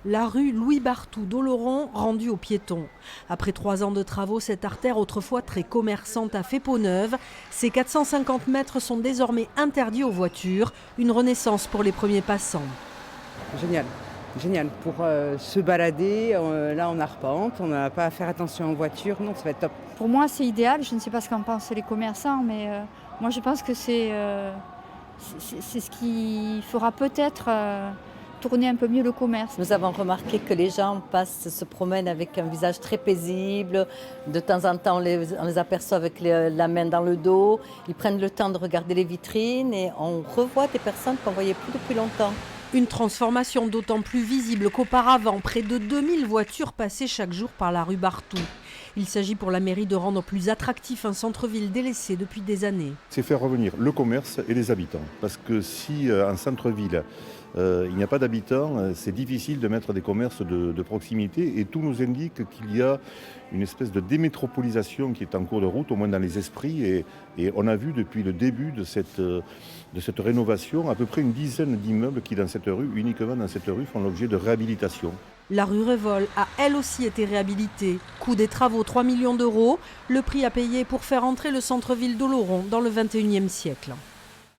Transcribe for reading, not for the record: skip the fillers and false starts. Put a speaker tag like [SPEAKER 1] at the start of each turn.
[SPEAKER 1] La rue Louis Barthou d'Oloron rendue aux piétons. Après 3 ans de travaux, cette artère autrefois très commerçante a fait peau neuve. Ces 450 mètres sont désormais interdits aux voitures. Une renaissance pour les premiers passants.
[SPEAKER 2] Génial, génial. Pour se balader, là on arpente, on n'a pas à faire attention aux voitures, non, ça va être top.
[SPEAKER 3] Pour moi, c'est idéal. Je ne sais pas ce qu'en pensent les commerçants, mais moi, je pense que c'est ce qui fera peut-être tourner un peu mieux le commerce.
[SPEAKER 4] Nous avons remarqué que les gens se promènent avec un visage très paisible. De temps en temps, on les aperçoit avec la main dans le dos. Ils prennent le temps de regarder les vitrines et on revoit des personnes qu'on ne voyait plus depuis longtemps.
[SPEAKER 1] Une transformation d'autant plus visible qu'auparavant, près de 2000 voitures passaient chaque jour par la rue Barthou. Il s'agit pour la mairie de rendre plus attractif un centre-ville délaissé depuis des années.
[SPEAKER 5] C'est faire revenir le commerce et les habitants. Parce que si en centre-ville, il n'y a pas d'habitants, c'est difficile de mettre des commerces de proximité. Et tout nous indique qu'il y a une espèce de démétropolisation qui est en cours de route, au moins dans les esprits. Et on a vu depuis le début de cette rénovation à peu près une dizaine d'immeubles qui, uniquement dans cette rue, font l'objet de réhabilitation.
[SPEAKER 1] La rue Revol a elle aussi été réhabilitée. Coût des travaux 3 millions d'euros, le prix à payer pour faire entrer le centre-ville d'Oloron dans le XXIe siècle.